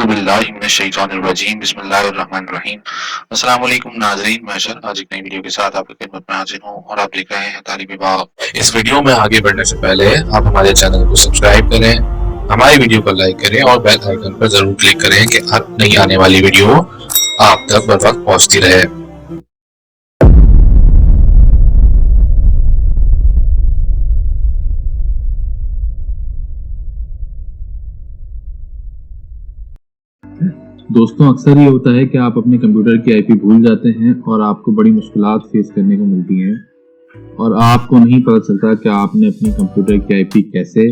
औज़ुबिल्लाहिमिनश्शैतानिर्रजीम बिस्मिल्लाहिर्रहमानिर्रहीम। अस्सलाम वालेकुम नाज़रीन, मैं अशर आज एक नई वीडियो के साथ आपकी खिदमत में हाजिर हूँ और आप देख रहे हैं तालिबी बाग। इस वीडियो में आगे बढ़ने से पहले आप हमारे चैनल को सब्सक्राइब करें, हमारी वीडियो को लाइक करें और बेल आइकन पर जरूर क्लिक करें कि हर नई आने वाली वीडियो आप तक बर वक्त पहुँचती रहे। दोस्तों, अक्सर ये होता है कि आप अपने कंप्यूटर की आईपी भूल जाते हैं और आपको बड़ी मुश्किलात फेस करने को मिलती हैं और आपको नहीं पता चलता कि आपने अपनी कंप्यूटर की आईपी कैसे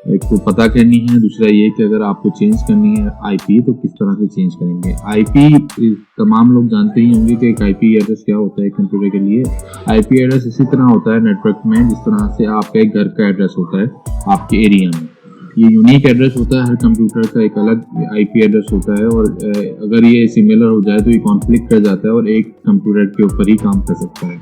एक तो पता करनी है, दूसरा ये कि अगर आपको चेंज करनी है आईपी तो किस तरह से चेंज करेंगे। आईपी तमाम लोग जानते ही होंगे कि एक आईपी एड्रेस क्या होता है कंप्यूटर के लिए। आईपी एड्रेस इसी तरह होता है नेटवर्क में जिस तरह से आपका एक घर का एड्रेस होता है आपके एरिया में। ये यूनिक एड्रेस होता है, हर कंप्यूटर का एक अलग आईपी एड्रेस होता है और अगर ये सिमिलर हो जाए तो ये कॉन्फ्लिक्ट कर जाता है और एक कंप्यूटर के ऊपर ही काम कर सकता है।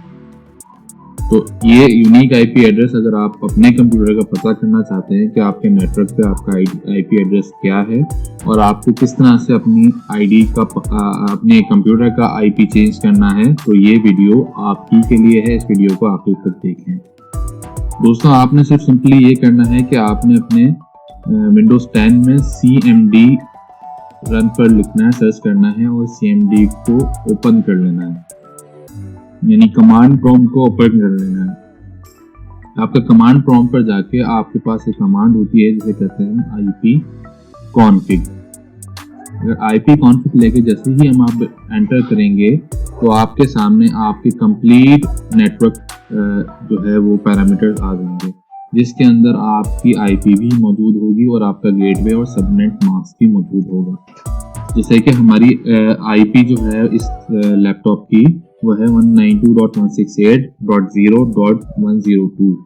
तो ये यूनिक आईपी एड्रेस अगर आप अपने कंप्यूटर का पता करना चाहते हैं कि आपके नेटवर्क पे आपका आईपी एड्रेस क्या है और आपको किस तरह से अपनी आईडी का अपने कंप्यूटर का आईपी चेंज करना है, तो ये वीडियो आपकी के लिए है। इस वीडियो को आखिर तक देखें। दोस्तों, आपने सिर्फ सिंपली ये करना है कि आपने अपने विंडोज 10 में CMD रन पर लिखना है, सर्च करना है और CMD को ओपन कर लेना है, यानी कमांड प्रॉम्प्ट को ओपन कर लेना है। आपका कमांड प्रॉम्प्ट पर जाके आपके पास एक कमांड होती है जिसे कहते हैं IP config। अगर IP config लेके जैसे ही हम आप एंटर करेंगे तो आपके सामने आपके कंप्लीट नेटवर्क जो है वो पैरामीटर्स आ जाएंगे, जिसके अंदर आपकी आईपी भी मौजूद होगी और आपका गेटवे और सबनेट मास्क भी मौजूद होगा। जैसे कि हमारी आईपी जो है इस लैपटॉप की वो है 192.168.0.102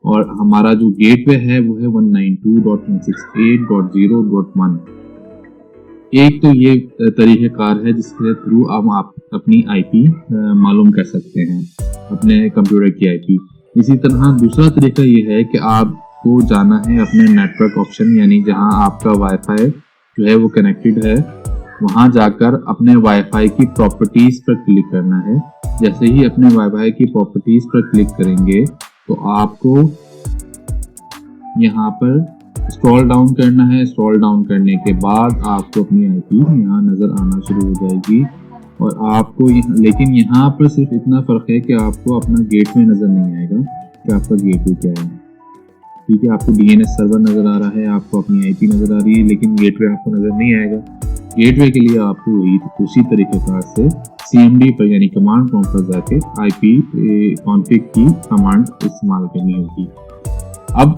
और हमारा जो गेटवे है वो है 192.168.0.1। एक तो ये तरीक़ेकार है जिसके थ्रू आप अपनी आईपी मालूम कर सकते हैं, अपने कंप्यूटर की आईपी। इसी तरह दूसरा तरीका ये है कि आपको जाना है अपने नेटवर्क ऑप्शन, यानी जहां आपका वाईफाई जो है वो कनेक्टेड है, वहां जाकर अपने वाईफाई की प्रॉपर्टीज पर क्लिक करना है। जैसे ही अपने वाईफाई की प्रॉपर्टीज पर क्लिक करेंगे तो आपको यहाँ पर स्क्रॉल डाउन करना है। स्क्रॉल डाउन करने के बाद आपको अपनी आईपी यहाँ नजर आना शुरू हो जाएगी और आपको लेकिन यहाँ पर सिर्फ इतना फर्क है कि आपको अपना गेटवे नजर नहीं आएगा कि आपका गेटवे क्या है। ठीक है, आपको DNS सर्वर नजर आ रहा है, आपको अपनी आईपी नजर आ रही है, लेकिन गेटवे आपको नजर नहीं आएगा। गेटवे के लिए आपको उसी तरीकेकार से CMD पर यानी कमांड प्रॉम्प्ट पर जाके IP config की कमांड इस्तेमाल करनी होगी। अब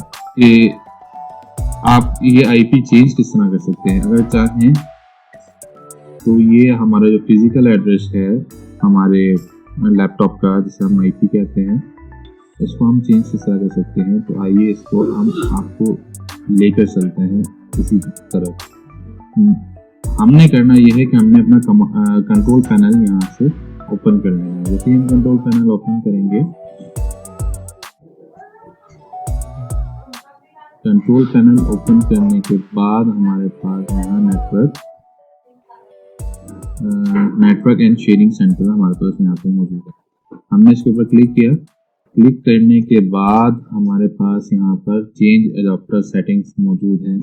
आप ये IP चेंज किस तरह कर सकते हैं? अगर चाहें तो ये हमारा जो फिजिकल एड्रेस है हमारे लैपटॉप का, जिसे हम IP कहते हैं, इसको हम चेंज किस तरह कर सकते हैं? तो आइए इसको हम आपको लेकर चलते हैं इसी तरफ। हमने करना यह है कि हमने अपना कंट्रोल पैनल यहाँ से ओपन कर लेना है। जैसे हम कंट्रोल पैनल ओपन करेंगे, कंट्रोल पैनल ओपन करने के बाद हमारे पास यहाँ नेटवर्क एंड शेयरिंग सेंटर हमारे पास यहाँ पर मौजूद है। हमने इसके ऊपर क्लिक किया। क्लिक करने के बाद हमारे पास यहाँ पर चेंज एडाप्टर सेटिंग्स मौजूद हैं।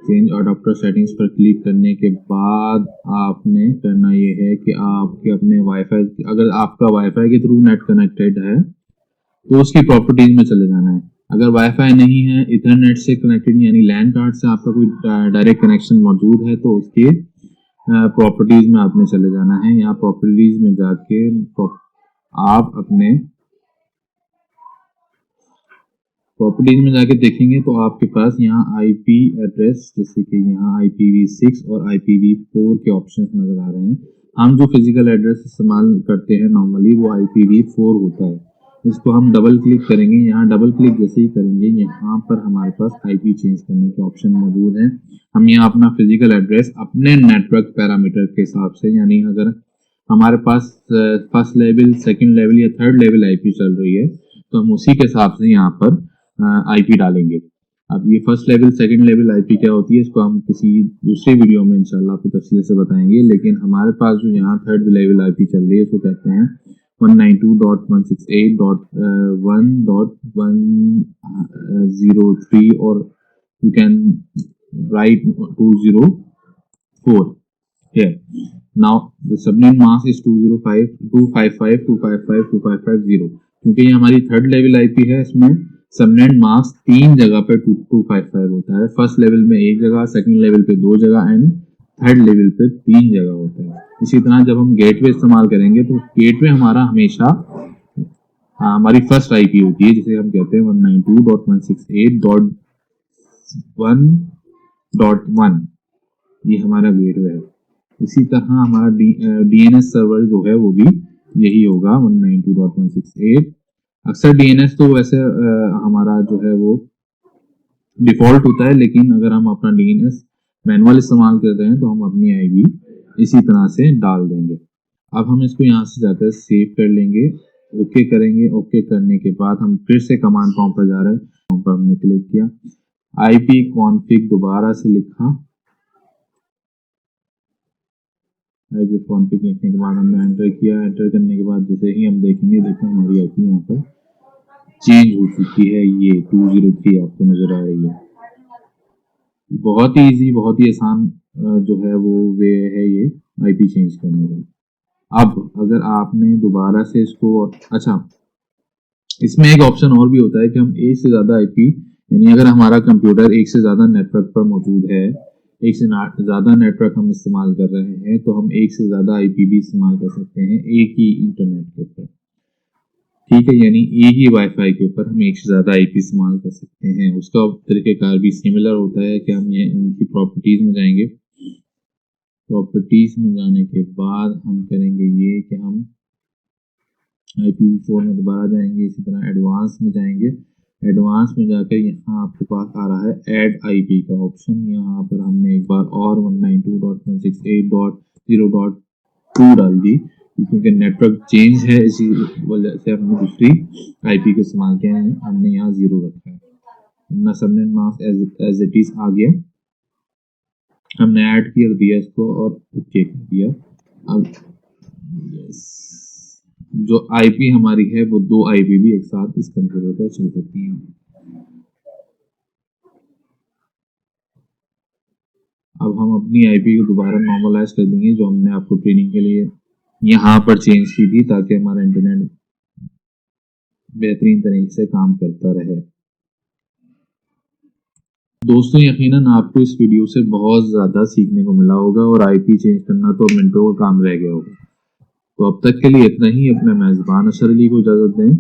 चेंज एडाप्टर सेटिंग्स पर क्लिक करने के बाद आपने करना ये है कि आपके अपने वाईफाई, अगर आपका वाईफाई के थ्रू नेट कनेक्टेड है तो उसकी प्रॉपर्टीज में चले जाना है। अगर वाईफाई नहीं है, इथरनेट से कनेक्टेड यानी लैन कार्ड से आपका कोई डायरेक्ट कनेक्शन मौजूद है, तो उसके प्रॉपर्टीज में आपने चले जाना है। यहाँ प्रॉपर्टीज में जाके आप अपने प्रॉपर्टीज में जाके देखेंगे तो आपके पास यहाँ आईपी एड्रेस, जैसे कि यहाँ IPv6 और IPv4 के ऑप्शन नजर आ रहे हैं। हम जो फिजिकल एड्रेस इस्तेमाल करते हैं नॉर्मली वो IPv4 होता है। इसको हम डबल क्लिक करेंगे। यहाँ डबल क्लिक जैसे ही करेंगे यहाँ पर हमारे पास आईपी चेंज करने के ऑप्शन मौजूद हैं। हम यहाँ अपना फिजिकल एड्रेस अपने नेटवर्क पैरामीटर के हिसाब से, यानी अगर हमारे पास फर्स्ट लेवल, सेकंड लेवल या थर्ड लेवल आईपी चल रही है तो हम उसी के हिसाब से यहाँ पर आईपी डालेंगे। अब ये first level second level IP क्या होती है इसको हम किसी दूसरी वीडियो में इंशाल्लाह आपको तफसील से बताएंगे, लेकिन हमारे पास जो यहाँ थर्ड लेवल आईपी चल रही है उसको कहते हैं 192.168.1.103 और you can write 204 here. Now the subnet mask is 205.255.255.255.0 क्योंकि ये हमारी थर्ड लेवल आईपी है, इसमें सबनेट मास्क 3 जगह पे 2255 होता है। फर्स्ट लेवल में 1 जगह, सेकंड लेवल पे 2 जगह एंड थर्ड लेवल पे 3 जगह होता है। इसी तरह जब हम गेटवे इस्तेमाल करेंगे तो गेटवे हमारा हमेशा हमारी फर्स्ट आईपी होती है, जिसे हम कहते हैं 192.168.1.1 ये हमारा गेटवे है। इसी तरह हमारा डीएनएस सर्वर जो है वो भी यही होगा 192.168। अक्सर डीएनएस तो वैसे हमारा जो है वो डिफॉल्ट होता है, लेकिन अगर हम अपना डीएनएस मैनुअल इस्तेमाल कर रहे हैं तो हम अपनी आईपी इसी तरह से डाल देंगे। अब हम इसको यहाँ से जाकर सेव कर लेंगे, ओके करेंगे। ओके करने के बाद हम फिर से कमांड प्रॉम्प्ट पर जा रहे हैं, प्रॉम्प्ट पर हमने क्लिक किया, आईपी कॉन्फ़िग दोबारा से लिखा, आईपी कॉन्फ़िग लिखने के बाद हमने एंटर किया। एंटर करने के बाद जैसे ही हम देखेंगे हमारी आईपी यहाँ पर चेंज हो चुकी है, ये 203 आपको नजर आ रही है। बहुत ही इजी, बहुत ही आसान जो है वो वे है ये आईपी चेंज करने का। अब अगर आपने दोबारा से इसको, अच्छा इसमें एक ऑप्शन और भी होता है कि हम एक से ज्यादा आईपी, यानी अगर हमारा कंप्यूटर एक से ज्यादा नेटवर्क पर मौजूद है, एक से ज्यादा नेटवर्क हम इस्तेमाल कर रहे हैं, तो हम एक से ज्यादा आईपी भी इस्तेमाल कर सकते हैं एक ही इंटरनेट के ऊपर। ठीक है, यानी एक ही वाईफाई के ऊपर हम एक से ज्यादा आईपी इस्तेमाल कर सकते हैं। उसका तरीकेकार भी सिमिलर होता है कि हम ये इनकी प्रॉपर्टीज में जाएंगे। प्रॉपर्टीज में जाने के बाद हम करेंगे ये कि हम IPv4 में दोबारा जाएंगे, इसी तरह एडवांस में जाएंगे। एडवांस में जाकर यहाँ आपके पास आ रहा है ऐड आईपी का ऑप्शन, यहाँ पर हमने एक बार और 192.168.0.2 डाल दी, क्योंकि नेटवर्क चेंज है इसी वजह से हमने दूसरी आईपी का इस्तेमाल किया है, हमने यहाँ 0 रखा है। अपना subnet mask as it is आ गया, हमने ऐड कर दिया इसको और ओके कर दिया। अब यस, जो आईपी हमारी है वो 2 आईपी भी एक साथ इस कंप्यूटर पर चल सकती हैं। अब हम अपनी आईपी को दोबारा नॉर्मलाइज कर देंगे, जो हमने आपको ट्रेनिंग के लिए यहाँ पर चेंज की थी, ताकि हमारा इंटरनेट बेहतरीन तरीके से काम करता रहे। दोस्तों यकीनन आपको इस वीडियो से बहुत ज़्यादा सीखने को मिला होगा और आईपी चेंज करना तो मिनटों का काम रह गया होगा। तो अब तक के लिए इतना ही। अपने मेज़बान अशर अली को इजाज़त दें।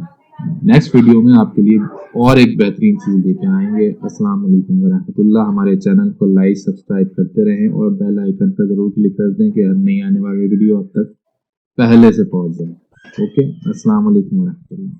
नेक्स्ट वीडियो में आपके लिए और एक बेहतरीन चीज़ लेके आएंगे। अस्सलाम वालेकुम वरहमतुल्लाह। हमारे चैनल को लाइक सब्सक्राइब करते रहें और बेल आइकन पर ज़रूर क्लिक कर दें कि हर नई आने वाली वीडियो अब तक पहले से पहुंच जाए। ओके, अस्सलाम वालेकुम वरहमतुल्लाह।